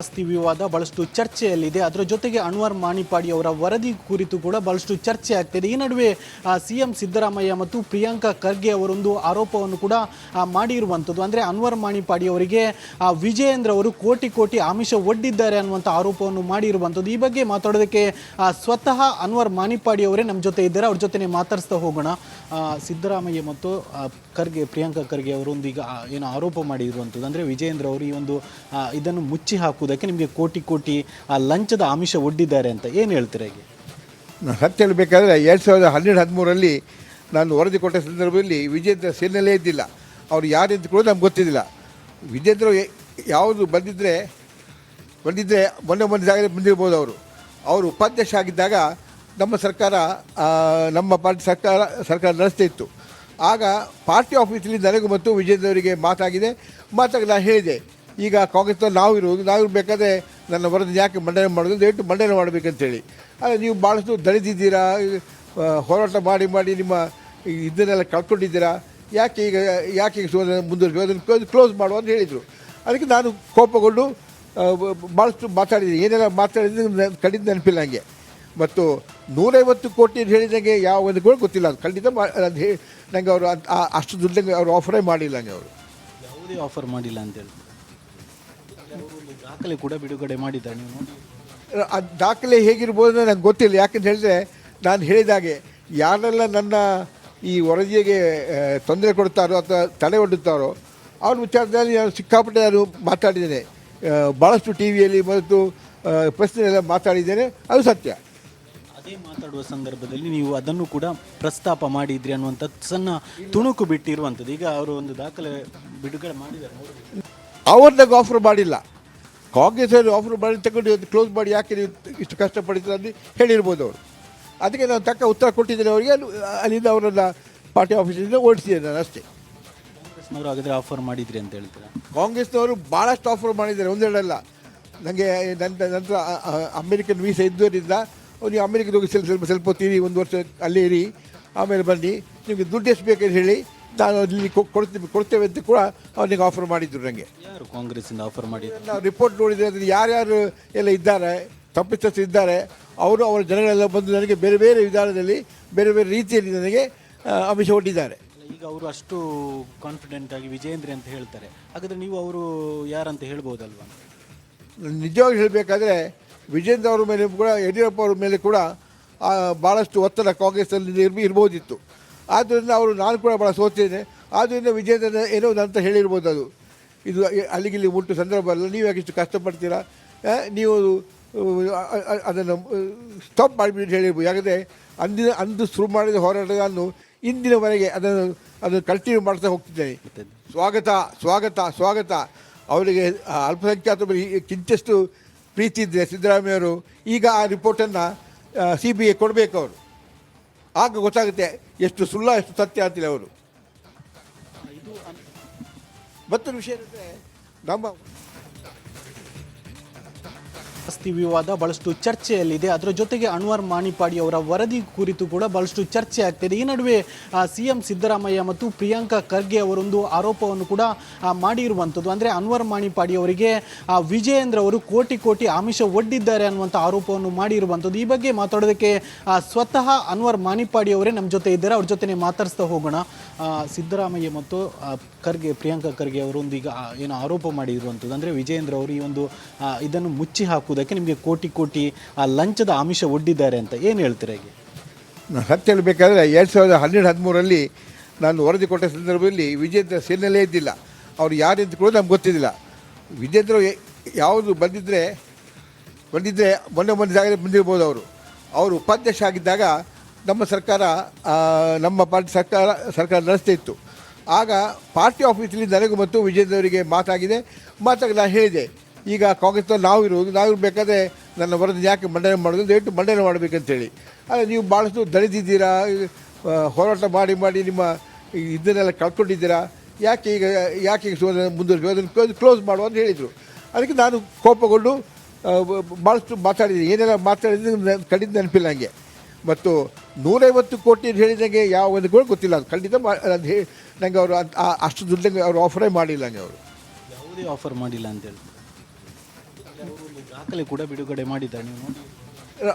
ಆಸ್ತಿ ವಿವಾದ ಬಹಳಷ್ಟು ಚರ್ಚೆಯಲ್ಲಿದೆ. ಅದರ ಜೊತೆಗೆ ಅನ್ವರ್ ಮಾಣಿಪಾಡಿ ಅವರ ವರದಿ ಕುರಿತು ಕೂಡ ಬಹಳಷ್ಟು ಚರ್ಚೆ ಆಗ್ತಿದೆ. ಈ ನಡುವೆ ಸಿಎಂ ಸಿದ್ದರಾಮಯ್ಯ ಮತ್ತು ಪ್ರಿಯಾಂಕಾ ಖರ್ಗೆ ಅವರೊಂದು ಆರೋಪವನ್ನು ಕೂಡ ಮಾಡಿರುವಂಥದ್ದು. ಅಂದರೆ ಅನ್ವರ್ ಮಾಣಿಪಾಡಿ ಅವರಿಗೆ ವಿಜಯೇಂದ್ರ ಅವರು ಕೋಟಿ ಕೋಟಿ ಆಮಿಷ ಒಡ್ಡಿದ್ದಾರೆ ಅನ್ನುವಂಥ ಆರೋಪವನ್ನು ಮಾಡಿರುವಂಥದ್ದು. ಈ ಬಗ್ಗೆ ಮಾತಾಡೋದಕ್ಕೆ ಸ್ವತಃ ಅನ್ವರ್ ಮಾಣಿಪಾಡಿ ಅವರೇ ನಮ್ಮ ಜೊತೆ ಇದ್ದಾರೆ. ಅವ್ರ ಜೊತೆ ಮಾತಾಡಿಸ್ತಾ ಹೋಗೋಣ. ಸಿದ್ದರಾಮಯ್ಯ ಮತ್ತು ಖರ್ಗೆ, ಪ್ರಿಯಾಂಕಾ ಖರ್ಗೆ ಅವರೊಂದು ಈಗ ಏನು ಆರೋಪ ಮಾಡಿರುವಂಥದ್ದು, ಅಂದರೆ ವಿಜಯೇಂದ್ರ ಅವರು ಈ ಒಂದು ಇದನ್ನು ಮುಚ್ಚಿ ಹಾಕುವುದಕ್ಕೆ ನಿಮಗೆ ಕೋಟಿ ಕೋಟಿ ಲಂಚದ ಆಮಿಷ ಒಡ್ಡಿದ್ದಾರೆ ಅಂತ ಏನು ಹೇಳ್ತೀರಾ? ಈಗ ನಾನು ಸತ್ಯ ಹೇಳಬೇಕಾದ್ರೆ 2012-13 ನಾನು ವರದಿ ಕೊಟ್ಟ ಸಂದರ್ಭದಲ್ಲಿ ವಿಜೇಂದ್ರ ಸೇನೆಯಲ್ಲೇ ಇದ್ದಿಲ್ಲ. ಅವರು ಯಾರು ಅಂತ ಕೂಡ ನಮ್ಗೆ ಗೊತ್ತಿದ್ದಿಲ್ಲ. ವಿಜೇಂದ್ರ ಯಾವುದು ಬಂದಿದ್ದರೆ ಮೊನ್ನೆ ಜಾಗದಲ್ಲಿ ಬಂದಿರ್ಬೋದು. ಅವರು ಉಪಾಧ್ಯಕ್ಷ ಆಗಿದ್ದಾಗ ನಮ್ಮ ಸರ್ಕಾರ, ನಮ್ಮ ಪಾರ್ಟಿ ಸರ್ಕಾರ ನಡೆಸ್ತಾ ಇತ್ತು. ಆಗ ಪಾರ್ಟಿ ಆಫೀಸಲ್ಲಿ ನನಗೂ ಮತ್ತು ವಿಜೇಂದ್ರ ಅವರಿಗೆ ಮಾತಾಗಿ ನಾನು ಹೇಳಿದೆ, ಈಗ ಕಾಂಗ್ರೆಸ್ನಲ್ಲಿ ನಾವಿರಬೇಕಾದ್ರೆ ನನ್ನ ವರದಿ ಯಾಕೆ ಮಂಡನೆ ಮಾಡೋದು, ದಯವಿಟ್ಟು ಮಂಡನೆ ಮಾಡಬೇಕಂತೇಳಿ. ಆದರೆ ನೀವು ಭಾಳಷ್ಟು ದಣಿದಿದ್ದೀರಾ, ಹೋರಾಟ ಮಾಡಿ ನಿಮ್ಮ ಇದನ್ನೆಲ್ಲ ಕಳ್ಕೊಂಡಿದ್ದೀರಾ, ಯಾಕೆ ಈಗ ಮುಂದುವರಿಸಿ ಅದನ್ನು ಕ್ಲೋಸ್ ಮಾಡುವ ಅಂತ ಹೇಳಿದರು. ಅದಕ್ಕೆ ನಾನು ಕೋಪಗೊಂಡು ಭಾಳಷ್ಟು ಮಾತಾಡಿದ್ದೀನಿ. ಏನೆಲ್ಲ ಮಾತಾಡಿದ್ರೆ ಖಂಡಿತ ನೆನಪಿಲ್ಲ ನನಗೆ. ಮತ್ತು 150 ಕೋಟಿ ಅಂತ ಹೇಳಿದಂಗೆ ಯಾವ ಒಂದು ಕೂಡ ಗೊತ್ತಿಲ್ಲ. ಅದು ಖಂಡಿತ ನನಗೆ ಅವರು ಅಷ್ಟು ದುಡ್ಡಂಗೆ ಅವರು ಆಫರೇ ಮಾಡಿಲ್ಲ. ನನಗೆ ಅವರು ಯಾವುದೇ ಆಫರ್ ಮಾಡಿಲ್ಲ ಅಂತೇಳಿ ದಾಖಲೆ ಕೂಡ ಬಿಡುಗಡೆ ಮಾಡಿದ್ದಾರೆ. ನೀವು ನೋಡಿ, ಆ ದಾಖಲೆ ಹೇಗಿರ್ಬೋದು ನನಗೆ ಗೊತ್ತಿಲ್ಲ. ಯಾಕಂತ ಹೇಳಿದ್ರೆ ನಾನು ಹೇಳಿದಾಗೆ ಯಾರೆಲ್ಲ ನನ್ನ ಈ ವರದಿಗೆ ತೊಂದರೆ ಕೊಡ್ತಾರೋ ಅಥವಾ ತಡೆ ಒಡ್ಡುತ್ತಾರೋ ಅವ್ರ ವಿಚಾರದಲ್ಲಿ ನಾನು ಸಿಕ್ಕಾಪಟ್ಟೆ ನಾನು ಮಾತಾಡಿದ್ದೇನೆ. ಭಾಳಷ್ಟು ಟಿ ವಿಯಲ್ಲಿ ಮತ್ತು ಪ್ರಶ್ನೆಯೆಲ್ಲ ಮಾತಾಡಿದ್ದೇನೆ. ಅದು ಸತ್ಯ. ಅದೇ ಮಾತಾಡುವ ಸಂದರ್ಭದಲ್ಲಿ ನೀವು ಅದನ್ನು ಕೂಡ ಪ್ರಸ್ತಾಪ ಮಾಡಿದ್ರಿ ಅನ್ನುವಂಥ ಸಣ್ಣ ತುಣುಕು ಬಿಟ್ಟಿರುವಂಥದ್ದು. ಈಗ ಅವರು ಒಂದು ದಾಖಲೆ ಬಿಡುಗಡೆ ಮಾಡಿದ್ದಾರೆ. ಅವ್ರನ್ನಾಗ ಆಫರ್ ಮಾಡಿಲ್ಲ. ಕಾಂಗ್ರೆಸ್ ಅವರು ಆಫರ್ ಮಾಡಿ ತಗೊಂಡು ಕ್ಲೋಸ್ ಮಾಡಿ ಯಾಕೆ ನೀವು ಇಷ್ಟು ಕಷ್ಟಪಡ್ತೀರ ಅಂತ ಹೇಳಿರ್ಬೋದು ಅವರು. ಅದಕ್ಕೆ ನಾನು ತಕ್ಕ ಉತ್ತರ ಕೊಟ್ಟಿದ್ದೇನೆ ಅವರಿಗೆ. ಅಲ್ಲಿಂದ ಅವರನ್ನು ಪಾರ್ಟಿ ಆಫೀಸಿಂದ ಓಡಿಸಿದ್ದೇನೆ ನಾನು ಅಷ್ಟೇ. ಕಾಂಗ್ರೆಸ್ನವರು ಹಾಗಾದರೆ ಆಫರ್ ಮಾಡಿದ್ರಿ ಅಂತ ಹೇಳ್ತೀರಾ? ಕಾಂಗ್ರೆಸ್ನವರು ಭಾಳಷ್ಟು ಆಫರ್ ಮಾಡಿದ್ದಾರೆ, ಒಂದೆರಡಲ್ಲ. ನನಗೆ ನಂತರ ಅಮೇರಿಕನ್ ವೀಸಾ ಇದ್ದವರಿಂದ ನೀವು ಅಮೇರಿಕದ ಹೋಗಿ ಸ್ವಲ್ಪ ಹೊತ್ತೀರಿ, 1 ವರ್ಷ ಅಲ್ಲೇ ಇರಿ, ಆಮೇಲೆ ಬನ್ನಿ, ನಿಮಗೆ ದುಡ್ಡು ಎಷ್ಟು ಬೇಕಂತ ಹೇಳಿ ನಾನು ಅಲ್ಲಿ ಕೊಡ್ತೇವೆ ಅಂತ ಕೂಡ ಅವನಿಗೆ ಆಫರ್ ಮಾಡಿದ್ರು. ನನಗೆ ಯಾರು ಕಾಂಗ್ರೆಸ್ಸಿಂದ ಆಫರ್ ಮಾಡಿದ್ರು? ನಾವು ರಿಪೋರ್ಟ್ ನೋಡಿದರೆ ಅದನ್ನು ಯಾರ್ಯಾರು ಎಲ್ಲ ಇದ್ದಾರೆ, ತಪ್ಪಿತಸ್ಥರು ಇದ್ದಾರೆ, ಅವರು ಅವರ ಜನಗಳೆಲ್ಲ ಬಂದು ನನಗೆ ಬೇರೆ ಬೇರೆ ವಿಧಾನದಲ್ಲಿ ಬೇರೆ ಬೇರೆ ರೀತಿಯಲ್ಲಿ ನನಗೆ ಆಮಿಷ ಒಡ್ಡಿದ್ದಾರೆ. ಈಗ ಅವರು ಅಷ್ಟು ಕಾನ್ಫಿಡೆಂಟ್ ಆಗಿ ವಿಜಯೇಂದ್ರ ಅಂತ ಹೇಳ್ತಾರೆ, ಹಾಗಾದರೆ ನೀವು ಅವರು ಯಾರಂತ ಹೇಳ್ಬೋದಲ್ವ? ನಿಜವಾಗಿ ಹೇಳಬೇಕಾದ್ರೆ ವಿಜೇಂದ್ರ ಅವರ ಮೇಲೆ ಕೂಡ, ಯಡಿಯೂರಪ್ಪ ಅವ್ರ ಮೇಲೆ ಕೂಡ ಭಾಳಷ್ಟು ಒತ್ತಡ ಕಾಂಗ್ರೆಸ್ಸಲ್ಲಿ ಇರ್ಬೋದಿತ್ತು. ಆದ್ದರಿಂದ ನಾನು ಕೂಡ ಭಾಳ ಸೋತಿದ್ದೇನೆ. ಆದ್ದರಿಂದ ವಿಜೇಂದ್ರ ಏನೋ ಅಂತ ಹೇಳಿರ್ಬೋದು. ಅದು ಇದು ಅಲ್ಲಿಗಿಲ್ಲಿ ಮುಟ್ಟು ಸಂದರ್ಭ ಅಲ್ಲ. ನೀವು ಯಾಕೆ ಇಷ್ಟು ಕಷ್ಟಪಡ್ತೀರಾ, ನೀವು ಅದನ್ನು ಸ್ಟಾಪ್ ಮಾಡಿಬಿಟ್ಟು ಹೇಳಿರ್ಬೋದು. ಯಾಕಂದರೆ ಅಂದು ಶುರು ಮಾಡಿದ ಹೋರಾಟವನ್ನು ಇಂದಿನವರೆಗೆ ಅದನ್ನು ಕಂಟಿನ್ಯೂ ಮಾಡ್ತಾ ಹೋಗ್ತಿದ್ದೇನೆ. ಸ್ವಾಗತ. ಅವರಿಗೆ ಅಲ್ಪಸಂಖ್ಯಾತ ಕಿಂಚಷ್ಟು ಪ್ರೀತಿ ಇದ್ದರೆ ಸಿದ್ದರಾಮಯ್ಯವರು ಈಗ ಆ ರಿಪೋರ್ಟನ್ನು CBI ಕೊಡಬೇಕು. ಅವರು ಆಗ ಗೊತ್ತಾಗುತ್ತೆ ಎಷ್ಟು ಸುಳ್ಳ ಎಷ್ಟು ಸತ್ಯ ಅಂತಿಲ್ಲ ಅವರು. ಮತ್ತೊಂದು ವಿಷಯ ಏನಂದರೆ, ನಮ್ಮ ಆಸ್ತಿ ವಿವಾದ ಬಹಳಷ್ಟು ಚರ್ಚೆಯಲ್ಲಿದೆ. ಅದರ ಜೊತೆಗೆ ಅನ್ವರ್ ಮಾಣಿಪಾಡಿ ಅವರ ವರದಿ ಕುರಿತು ಕೂಡ ಬಹಳಷ್ಟು ಚರ್ಚೆ ಆಗ್ತಿದೆ. ಈ ನಡುವೆ ಸಿಎಂ ಸಿದ್ದರಾಮಯ್ಯ ಮತ್ತು ಪ್ರಿಯಾಂಕಾ ಖರ್ಗೆ ಅವರೊಂದು ಆರೋಪವನ್ನು ಕೂಡ ಮಾಡಿರುವಂಥದ್ದು. ಅಂದರೆ ಅನ್ವರ್ ಮಾಣಿಪಾಡಿ ಅವರಿಗೆ ವಿಜಯೇಂದ್ರ ಅವರು ಕೋಟಿ ಕೋಟಿ ಆಮಿಷ ಒಡ್ಡಿದ್ದಾರೆ ಅನ್ನುವಂಥ ಆರೋಪವನ್ನು ಮಾಡಿರುವಂಥದ್ದು. ಈ ಬಗ್ಗೆ ಮಾತಾಡೋದಕ್ಕೆ ಸ್ವತಃ ಅನ್ವರ್ ಮಾಣಿಪಾಡಿ ಅವರೇ ನಮ್ಮ ಜೊತೆ ಇದ್ದಾರೆ. ಅವ್ರ ಜೊತೆ ಮಾತಾಡಿಸ್ತಾ ಹೋಗೋಣ. ಸಿದ್ದರಾಮಯ್ಯ ಮತ್ತು ಖರ್ಗೆ, ಪ್ರಿಯಾಂಕಾ ಖರ್ಗೆ ಅವರೊಂದು ಈಗ ಏನು ಆರೋಪ ಮಾಡಿರುವಂಥದ್ದು, ಅಂದರೆ ವಿಜಯೇಂದ್ರ ಅವರು ಈ ಒಂದು ಇದನ್ನು ಮುಚ್ಚಿ ಹಾಕುವುದಕ್ಕೆ ನಿಮಗೆ ಕೋಟಿ ಕೋಟಿ ಲಂಚದ ಆಮಿಷ ಒಡ್ಡಿದ್ದಾರೆ ಅಂತ ಏನು ಹೇಳ್ತೀರಾ? ಈಗ ನಾನು ಸತ್ಯ ಹೇಳಬೇಕಾದ್ರೆ 2012-13 ನಾನು ವರದಿ ಕೊಟ್ಟ ಸಂದರ್ಭದಲ್ಲಿ ವಿಜೇಂದ್ರ ಸೇನೆಯಲ್ಲೇ ಇದ್ದಿಲ್ಲ. ಅವರು ಯಾರು ಅಂತ ಕೂಡ ನಮ್ಗೆ ಗೊತ್ತಿದ್ದಿಲ್ಲ. ವಿಜೇಂದ್ರ ಯಾವುದು ಬಂದಿದ್ದರೆ ಮೊನ್ನೆ ಜಾಗದಲ್ಲಿ ಬಂದಿರ್ಬೋದು. ಅವರು ಉಪಾಧ್ಯಕ್ಷ ಆಗಿದ್ದಾಗ ನಮ್ಮ ಸರ್ಕಾರ, ನಮ್ಮ ಪಾರ್ಟಿ ಸರ್ಕಾರ ನಡೆಸ್ತಾ ಇತ್ತು. ಆಗ ಪಾರ್ಟಿ ಆಫೀಸಲ್ಲಿ ನನಗೂ ಮತ್ತು ವಿಜೇಂದ್ರ ಅವರಿಗೆ ಮಾತಾಗಿ ನಾನು ಹೇಳಿದೆ, ಈಗ ಕಾಂಗ್ರೆಸ್ನಲ್ಲಿ ನಾವಿರಬೇಕಾದ್ರೆ ನನ್ನ ವರದಿ ಯಾಕೆ ಮಂಡನೆ ಮಾಡೋದು, ದಯವಿಟ್ಟು ಮಂಡನೆ ಮಾಡಬೇಕಂತೇಳಿ. ಆದರೆ ನೀವು ಭಾಳಷ್ಟು ದಣಿದಿದ್ದೀರಾ, ಹೋರಾಟ ಮಾಡಿ ನಿಮ್ಮ ಇದನ್ನೆಲ್ಲ ಕಳ್ಕೊಂಡಿದ್ದೀರಾ, ಯಾಕೆ ಈಗ ಮುಂದುವರಿಸಿ ಅದನ್ನು ಕ್ಲೋಸ್ ಮಾಡುವ ಅಂತ ಹೇಳಿದರು. ಅದಕ್ಕೆ ನಾನು ಕೋಪಗೊಂಡು ಭಾಳಷ್ಟು ಮಾತಾಡಿದ್ದೀನಿ. ಏನೆಲ್ಲ ಮಾತಾಡಿದ್ರೆ ಖಂಡಿತ ನೆನಪಿಲ್ಲ ನನಗೆ. ಮತ್ತು 150 ಕೋಟಿ ಅಂತ ಹೇಳಿದಂಗೆ ಯಾವ ಒಂದು ಕೂಡ ಗೊತ್ತಿಲ್ಲ. ಅದು ಖಂಡಿತ ನನಗೆ ಅವರು ಅಷ್ಟು ದುಡ್ಡಂಗೆ ಅವರು ಆಫರೇ ಮಾಡಿಲ್ಲ. ನನಗೆ ಅವರು ಯಾವುದೇ ಆಫರ್ ಮಾಡಿಲ್ಲ ಅಂತೇಳಿ ದಾಖಲೆ ಕೂಡ ಬಿಡುಗಡೆ ಮಾಡಿದ್ದಾರೆ, ನೀವು ನೋಡಿ.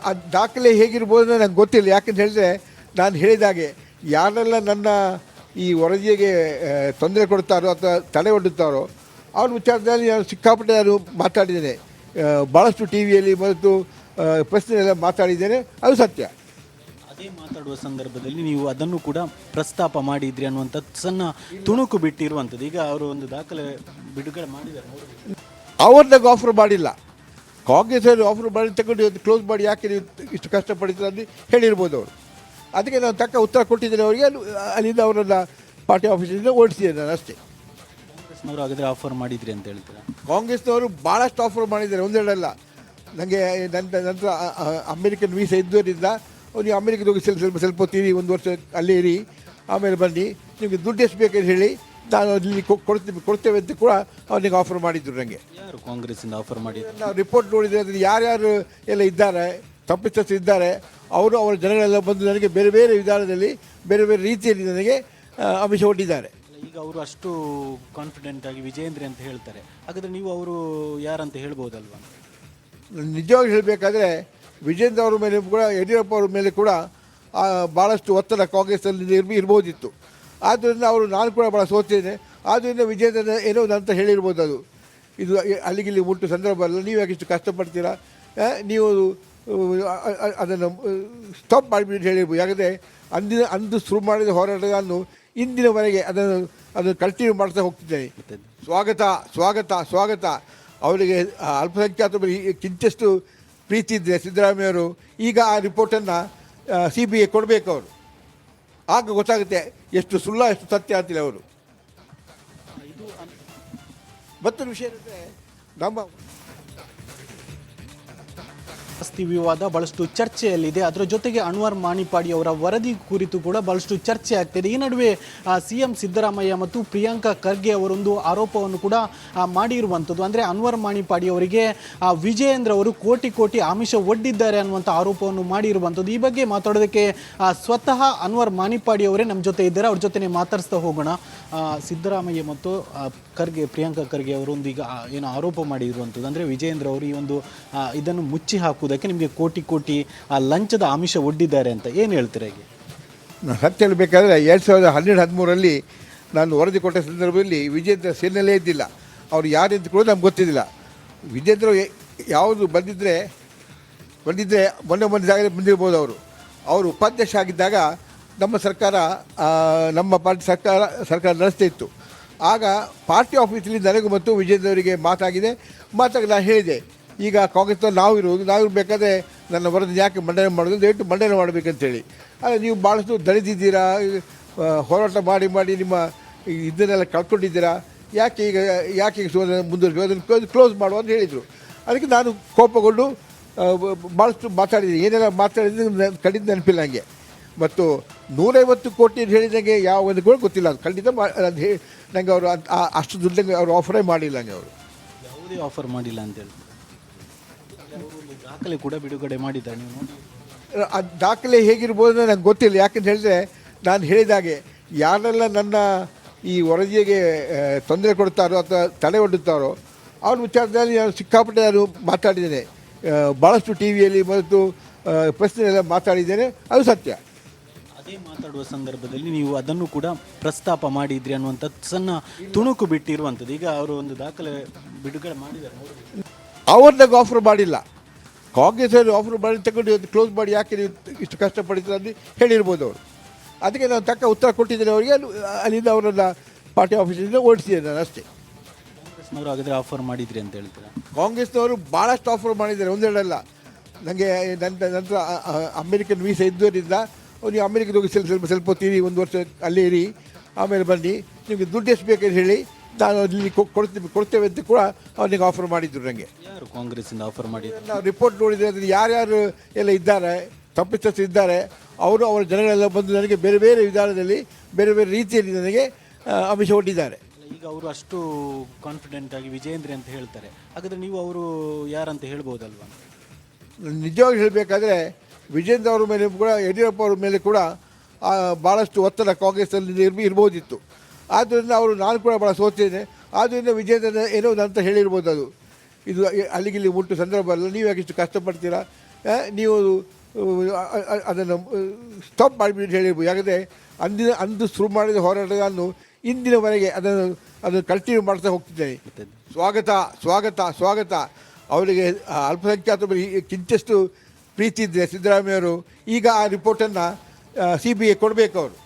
ಆ ದಾಖಲೆ ಹೇಗಿರ್ಬೋದು ನಂಗೆ ಗೊತ್ತಿಲ್ಲ. ಯಾಕಂತ ಹೇಳಿದ್ರೆ ನಾನು ಹೇಳಿದಾಗೆ ಯಾರೆಲ್ಲ ನನ್ನ ಈ ವರದಿಗೆ ತೊಂದರೆ ಕೊಡ್ತಾರೋ ಅಥವಾ ತಡೆ ಒಡ್ಡುತ್ತಾರೋ ಅವ್ರ ವಿಚಾರದಲ್ಲಿ ನಾನು ಸಿಕ್ಕಾಪಟ್ಟೆ ನಾನು ಮಾತಾಡಿದ್ದೇನೆ. ಭಾಳಷ್ಟು ಟಿ ವಿಯಲ್ಲಿ ಮತ್ತು ಪ್ರೆಸ್ನೆಲ್ಲ ಮಾತಾಡಿದ್ದೇನೆ, ಅದು ಸತ್ಯ. ಅದೇ ಮಾತಾಡುವ ಸಂದರ್ಭದಲ್ಲಿ ನೀವು ಅದನ್ನು ಕೂಡ ಪ್ರಸ್ತಾಪ ಮಾಡಿದ್ರಿ ಅನ್ನುವಂಥದ್ದು ಸಣ್ಣ ತುಣುಕು ಬಿಟ್ಟಿರುವಂಥದ್ದು. ಈಗ ಅವರು ಒಂದು ದಾಖಲೆ ಬಿಡುಗಡೆ ಮಾಡಿದ್ದಾರೆ, ನೋಡಿ. ಅವ್ರನ್ನಾಗ ಆಫರ್ ಮಾಡಿಲ್ಲ, ಕಾಂಗ್ರೆಸ್ ಅವರು ಆಫರ್ ಮಾಡಿ ತಗೊಂಡು ಕ್ಲೋಸ್ ಮಾಡಿ ಯಾಕೆ ನೀವು ಇಷ್ಟು ಕಷ್ಟಪಡ್ತೀರ ಅಂತ ಹೇಳಿರ್ಬೋದು ಅವರು. ಅದಕ್ಕೆ ನಾನು ತಕ್ಕ ಉತ್ತರ ಕೊಟ್ಟಿದ್ದೇನೆ ಅವರಿಗೆ. ಅಲ್ಲಿಂದ ಅವರನ್ನು ಪಾರ್ಟಿ ಆಫೀಸಿಂದ ಓಡಿಸಿದ್ದೇನೆ ನಾನು ಅಷ್ಟೇ. ಕಾಂಗ್ರೆಸ್ನವರು ಹಾಗಾದರೆ ಆಫರ್ ಮಾಡಿದ್ರಿ ಅಂತ ಹೇಳ್ತೀರಾ? ಕಾಂಗ್ರೆಸ್ನವರು ಭಾಳಷ್ಟು ಆಫರ್ ಮಾಡಿದ್ದಾರೆ, ಒಂದೆರಡಲ್ಲ. ನನಗೆ ನಂತರ ಅಮೇರಿಕನ್ ವೀಸಾ ಇದ್ದವರಿಂದ ನೀವು ಅಮೇರಿಕದ ಹೋಗಿ ಸ್ವಲ್ಪ ಹೊತ್ತೀರಿ, ಒಂದು ವರ್ಷ ಅಲ್ಲೇ ಇರಿ, ಆಮೇಲೆ ಬನ್ನಿ, ನಿಮಗೆ ದುಡ್ಡು ಎಷ್ಟು ಬೇಕಂತ ಹೇಳಿ ನಾನು ಅಲ್ಲಿ ಕೊಡ್ತೇವೆ ಅಂತ ಕೂಡ ಅವ್ರಿಗೆ ಆಫರ್ ಮಾಡಿದ್ರು. ನನಗೆ ಯಾರು ಕಾಂಗ್ರೆಸ್ಸಿಂದ ಆಫರ್ ಮಾಡಿದ್ರು? ನಾವು ರಿಪೋರ್ಟ್ ನೋಡಿದರೆ ಅದರಲ್ಲಿ ಯಾರ್ಯಾರು ಎಲ್ಲ ಇದ್ದಾರೆ, ತಪ್ಪಿತಸ್ಥರು ಇದ್ದಾರೆ, ಅವರು ಅವರ ಜನಗಳೆಲ್ಲ ಬಂದು ನನಗೆ ಬೇರೆ ಬೇರೆ ವಿಧಾನದಲ್ಲಿ ಬೇರೆ ಬೇರೆ ರೀತಿಯಲ್ಲಿ ನನಗೆ ಆಮಿಷ ಒಡ್ಡಿದ್ದಾರೆ. ಈಗ ಅವರು ಅಷ್ಟು ಕಾನ್ಫಿಡೆಂಟ್ ಆಗಿ ವಿಜಯೇಂದ್ರ ಅಂತ ಹೇಳ್ತಾರೆ, ಹಾಗಾದರೆ ನೀವು ಅವರು ಯಾರಂತ ಹೇಳ್ಬೋದಲ್ವಾ? ನಿಜವಾಗಿ ಹೇಳಬೇಕಾದ್ರೆ ವಿಜೇಂದ್ರ ಅವರ ಮೇಲೆ ಕೂಡ ಯಡಿಯೂರಪ್ಪ ಅವರ ಮೇಲೆ ಕೂಡ ಭಾಳಷ್ಟು ಒತ್ತಡ ಕಾಂಗ್ರೆಸ್ಸಲ್ಲಿ ಇರ್ಬೋದಿತ್ತು. ಆದ್ದರಿಂದ ಅವರು ನಾನು ಕೂಡ ಭಾಳ ಸೋತಿದ್ದೇನೆ. ಆದ್ದರಿಂದ ವಿಜೇಂದ್ರ ಏನೋ ಅಂತ ಹೇಳಿರ್ಬೋದು. ಅದು ಇದು ಅಲ್ಲಿಗಿಲ್ಲಿ ಮುಟ್ಟು ಸಂದರ್ಭ ಅಲ್ಲ, ನೀವು ಯಾಕೆ ಇಷ್ಟು ಕಷ್ಟಪಡ್ತೀರಾ, ನೀವು ಅದನ್ನು ಸ್ಟಾಪ್ ಮಾಡಿಬಿಟ್ಟು ಹೇಳಿರ್ಬೋದು. ಯಾಕಂದರೆ ಅಂದು ಶುರು ಮಾಡಿದ ಹೋರಾಟವನ್ನು ಇಂದಿನವರೆಗೆ ಅದನ್ನು ಕಂಟಿನ್ಯೂ ಮಾಡ್ತಾ ಹೋಗ್ತಿದ್ದೇನೆ. ಸ್ವಾಗತ ಸ್ವಾಗತ ಸ್ವಾಗತ. ಅವರಿಗೆ ಅಲ್ಪಸಂಖ್ಯಾತ ಕಿಂಚಷ್ಟು ಪ್ರೀತಿ ಇದ್ದರೆ ಸಿದ್ದರಾಮಯ್ಯವರು ಈಗ ಆ ರಿಪೋರ್ಟನ್ನು CBI ಕೊಡಬೇಕು ಅವರು. ಆಗ ಗೊತ್ತಾಗುತ್ತೆ ಎಷ್ಟು ಸುಳ್ಳ ಎಷ್ಟು ಸತ್ಯ ಅಂತಿಲ್ಲ ಅವರು. ಮತ್ತೊಂದು ವಿಷಯ ಏನಂದರೆ ನಮ್ಮ ಆಸ್ತಿ ವಿವಾದ ಬಹಳಷ್ಟು ಚರ್ಚೆಯಲ್ಲಿದೆ. ಅದರ ಜೊತೆಗೆ ಅನ್ವರ್ ಮಾಣಿಪಾಡಿ ಅವರ ವರದಿ ಕುರಿತು ಕೂಡ ಬಹಳಷ್ಟು ಚರ್ಚೆ ಆಗ್ತಿದೆ. ಈ ನಡುವೆ CM ಸಿದ್ದರಾಮಯ್ಯ ಮತ್ತು ಪ್ರಿಯಾಂಕಾ ಖರ್ಗೆ ಅವರೊಂದು ಆರೋಪವನ್ನು ಕೂಡ ಮಾಡಿರುವಂಥದ್ದು. ಅಂದರೆ ಅನ್ವರ್ ಮಾಣಿಪಾಡಿ ಅವರಿಗೆ ವಿಜಯೇಂದ್ರ ಅವರು ಕೋಟಿ ಆಮಿಷ ಒಡ್ಡಿದ್ದಾರೆ ಅನ್ನುವಂಥ ಆರೋಪವನ್ನು ಮಾಡಿರುವಂಥದ್ದು. ಈ ಬಗ್ಗೆ ಮಾತಾಡೋದಕ್ಕೆ ಸ್ವತಃ ಅನ್ವರ್ ಮಾಣಿಪಾಡಿ ಅವರೇ ನಮ್ಮ ಜೊತೆ ಇದ್ದಾರೆ. ಅವ್ರ ಜೊತೆ ಮಾತಾಡಿಸ್ತಾ ಹೋಗೋಣ. ಸಿದ್ದರಾಮಯ್ಯ ಮತ್ತು ಪ್ರಿಯಾಂಕಾ ಖರ್ಗೆ ಅವರೊಂದು ಈಗ ಏನು ಆರೋಪ ಮಾಡಿರುವಂಥದ್ದು, ಅಂದರೆ ವಿಜಯೇಂದ್ರ ಅವರು ಈ ಒಂದು ಇದನ್ನು ಮುಚ್ಚಿ ಹಾಕುವುದಕ್ಕೆ ನಿಮಗೆ ಕೋಟಿ ಲಂಚದ ಆಮಿಷ ಒಡ್ಡಿದ್ದಾರೆ ಅಂತ ಏನು ಹೇಳ್ತೀರಾ? ಈಗ ನಾನು ಸತ್ಯ ಹೇಳಬೇಕಾದ್ರೆ 2012-13 ನಾನು ವರದಿ ಕೊಟ್ಟ ಸಂದರ್ಭದಲ್ಲಿ ವಿಜೇಂದ್ರ ಸೇನೆಯಲ್ಲೇ ಇದ್ದಿಲ್ಲ. ಅವರು ಯಾರಂತ ಕೂಡ ನಮ್ಗೆ ಗೊತ್ತಿದ್ದಿಲ್ಲ. ವಿಜೇಂದ್ರ ಯಾವುದು ಬಂದಿದ್ದರೆ ಮೊನ್ನೆ ಜಾಗದಲ್ಲಿ ಬಂದಿರ್ಬೋದು. ಅವರು ಉಪಾಧ್ಯಕ್ಷ ಆಗಿದ್ದಾಗ ನಮ್ಮ ಸರ್ಕಾರ ನಮ್ಮ ಪಾರ್ಟಿ ಸರ್ಕಾರ ನಡೆಸ್ತಾ ಇತ್ತು. ಆಗ ಪಾರ್ಟಿ ಆಫೀಸಲ್ಲಿ ನನಗೂ ಮತ್ತು ವಿಜೇಂದ್ರ ಅವರಿಗೆ ಮಾತಾಗಿ ನಾನು ಹೇಳಿದೆ, ಈಗ ಕಾಂಗ್ರೆಸ್ನಲ್ಲಿ ನಾವು ಇರಬೇಕಾದ್ರೆ ನನ್ನ ವರದಿ ಯಾಕೆ ಮಂಡನೆ ಮಾಡೋದು, ದಯವಿಟ್ಟು ಮಂಡನೆ ಮಾಡಬೇಕಂತೇಳಿ. ಆದರೆ ನೀವು ಭಾಳಷ್ಟು ದಣಿದಿದ್ದೀರಾ, ಹೋರಾಟ ಮಾಡಿ ನಿಮ್ಮ ಇದನ್ನೆಲ್ಲ ಕಳ್ಕೊಂಡಿದ್ದೀರಾ, ಯಾಕೆ ಈಗ ಮುಂದುವರಿಸಬೇಕು, ಅದನ್ನು ಕ್ಲೋಸ್ ಮಾಡುವ ಅಂತ ಹೇಳಿದರು. ಅದಕ್ಕೆ ನಾನು ಕೋಪಗೊಂಡು ಭಾಳಷ್ಟು ಮಾತಾಡಿದ್ದೀನಿ. ಏನೆಲ್ಲ ಮಾತಾಡಿದ್ರೆ ಖಂಡಿತ ನೆನಪಿಲ್ಲ ನನಗೆ. ಮತ್ತು 150 ಕೋಟಿ ಹೇಳಿದಂಗೆ ಯಾವ ಒಂದು ಕೂಡ ಗೊತ್ತಿಲ್ಲ. ಅದು ಖಂಡಿತ ನನಗೆ ಅವರು ಅಷ್ಟು ದುಡ್ಡಂಗೆ ಅವರು ಆಫರೇ ಮಾಡಿಲ್ಲ. ನನಗೆ ಅವರು ಯಾವುದೇ ಆಫರ್ ಮಾಡಿಲ್ಲ ಅಂತೇಳಿ ದಾಖಲೆ ಕೂಡ ಬಿಡುಗಡೆ ಮಾಡಿದ್ದಾರೆ, ನೀವು ನೋಡಿ. ಆ ದಾಖಲೆ ಹೇಗಿರ್ಬೋದು ನನಗೆ ಗೊತ್ತಿಲ್ಲ. ಯಾಕಂತ ಹೇಳಿದ್ರೆ ನಾನು ಹೇಳಿದಾಗೆ ಯಾರೆಲ್ಲ ನನ್ನ ಈ ವರದಿಗೆ ತೊಂದರೆ ಕೊಡ್ತಾರೋ ಅಥವಾ ತಡೆ ಒಡ್ಡುತ್ತಾರೋ ಅವ್ರ ವಿಚಾರದಲ್ಲಿ ನಾನು ಸಿಕ್ಕಾಪಟ್ಟೆ ನಾನು ಮಾತಾಡಿದ್ದೇನೆ. ಭಾಳಷ್ಟು ಟಿ ವಿಯಲ್ಲಿ ಮತ್ತು ಪ್ರೆಸ್ನೆಲ್ಲ ಮಾತಾಡಿದ್ದೇನೆ, ಅದು ಸತ್ಯ. ಅದೇ ಮಾತಾಡುವ ಸಂದರ್ಭದಲ್ಲಿ ನೀವು ಅದನ್ನು ಕೂಡ ಪ್ರಸ್ತಾಪ ಮಾಡಿದ್ರಿ ಅನ್ನುವಂಥದ್ದು ಸಣ್ಣ ತುಣುಕು ಬಿಟ್ಟಿರುವಂಥದ್ದು. ಈಗ ಅವರು ಒಂದು ದಾಖಲೆ ಬಿಡುಗಡೆ ಮಾಡಿದ್ದಾರೆ, ನೋಡಿ. ಅವ್ರನ್ನಾಗ ಆಫರ್ ಮಾಡಿಲ್ಲ, ಕಾಂಗ್ರೆಸ್ ಅವರು ಆಫರ್ ಮಾಡಿ ತಗೊಂಡು ಕ್ಲೋಸ್ ಮಾಡಿ ಯಾಕೆ ನೀವು ಇಷ್ಟು ಕಷ್ಟಪಡ್ತೀರ ಅಂತ ಹೇಳಿರ್ಬೋದು ಅವರು. ಅದಕ್ಕೆ ನಾನು ತಕ್ಕ ಉತ್ತರ ಕೊಟ್ಟಿದ್ದೇನೆ ಅವರಿಗೆ. ಅಲ್ಲಿಂದ ಅವರನ್ನು ಪಾರ್ಟಿ ಆಫೀಸಿಂದ ಓಡಿಸಿದ್ದೇನೆ ನಾನು ಅಷ್ಟೇ. ಕಾಂಗ್ರೆಸ್ನವರು ಹಾಗಾದರೆ ಆಫರ್ ಮಾಡಿದ್ರಿ ಅಂತ ಹೇಳ್ತೀರಾ? ಕಾಂಗ್ರೆಸ್ನವರು ಭಾಳಷ್ಟು ಆಫರ್ ಮಾಡಿದ್ದಾರೆ, ಒಂದೆರಡಲ್ಲ. ನನಗೆ ನಂತರ ಅಮೇರಿಕನ್ ವೀಸಾ ಇದ್ದವರಿಂದ ನೀವು ಅಮೇರಿಕದ ಹೋಗಿ ಸ್ವಲ್ಪ ಹೊತ್ತೀರಿ, ಒಂದು ವರ್ಷ ಅಲ್ಲೇ ಇರಿ, ಆಮೇಲೆ ಬನ್ನಿ, ನಿಮಗೆ ದುಡ್ಡು ಎಷ್ಟು ಬೇಕಂತ ಹೇಳಿ ನಾನು ಅಲ್ಲಿ ಕೊಡ್ತೇವೆ ಅಂತ ಕೂಡ ಅವ್ರಿಗೆ ಆಫರ್ ಮಾಡಿದ್ರು. ನನಗೆ ಯಾರು ಕಾಂಗ್ರೆಸ್ಸಿಂದ ಆಫರ್ ಮಾಡಿದ್ರು? ನಾವು ರಿಪೋರ್ಟ್ ನೋಡಿದರೆ ಅದರಲ್ಲಿ ಯಾರ್ಯಾರು ಎಲ್ಲ ಇದ್ದಾರೆ, ತಪ್ಪಿತಸ್ಥರು ಇದ್ದಾರೆ, ಅವರು ಅವರ ಜನಗಳೆಲ್ಲ ಬಂದು ನನಗೆ ಬೇರೆ ಬೇರೆ ವಿಧಾನದಲ್ಲಿ ಬೇರೆ ಬೇರೆ ರೀತಿಯಲ್ಲಿ ನನಗೆ ಆಮಿಷ ಒಡ್ಡಿದ್ದಾರೆ. ಈಗ ಅವರು ಅಷ್ಟು ಕಾನ್ಫಿಡೆಂಟ್ ಆಗಿ ವಿಜಯೇಂದ್ರ ಅಂತ ಹೇಳ್ತಾರೆ, ಹಾಗಾದರೆ ನೀವು ಅವರು ಯಾರಂತ ಹೇಳ್ಬೋದಲ್ವಾ? ನಿಜವಾಗಿ ಹೇಳಬೇಕಾದ್ರೆ ವಿಜೇಂದ್ರ ಅವರ ಮೇಲೆ ಕೂಡ ಯಡಿಯೂರಪ್ಪ ಅವರ ಮೇಲೆ ಕೂಡ ಭಾಳಷ್ಟು ಒತ್ತಡ ಕಾಂಗ್ರೆಸ್ಸಲ್ಲಿ ಇರ್ಬೋದಿತ್ತು. ಆದ್ದರಿಂದ ನಾನು ಕೂಡ ಭಾಳ ಸೋತಿದ್ದೇನೆ. ಆದ್ದರಿಂದ ವಿಜೇಂದ್ರ ಏನೋ ಅಂತ ಹೇಳಿರ್ಬೋದು. ಅದು ಇದು ಅಲ್ಲಿಗಿಲ್ಲಿ ಮುಟ್ಟು ಸಂದರ್ಭ ಅಲ್ಲ, ನೀವು ಯಾಕೆ ಇಷ್ಟು ಕಷ್ಟಪಡ್ತೀರಾ, ನೀವು ಅದನ್ನು ಸ್ಟಾಪ್ ಮಾಡಿಬಿಟ್ಟು ಹೇಳಿರ್ಬೋದು. ಯಾಕಂದರೆ ಅಂದು ಶುರು ಮಾಡಿದ ಹೋರಾಟವನ್ನು ಇಂದಿನವರೆಗೆ ಅದನ್ನು ಕಂಟಿನ್ಯೂ ಮಾಡ್ತಾ ಹೋಗ್ತಿದ್ದೇನೆ. ಸ್ವಾಗತ ಸ್ವಾಗತ ಸ್ವಾಗತ. ಅವರಿಗೆ ಅಲ್ಪಸಂಖ್ಯಾತರ ಕಿಂಚಷ್ಟು ಪ್ರೀತಿ ಇದ್ದರೆ ಸಿದ್ದರಾಮಯ್ಯವರು ಈಗ ಆ ರಿಪೋರ್ಟನ್ನು CBI ಕೊಡಬೇಕು ಅವರು.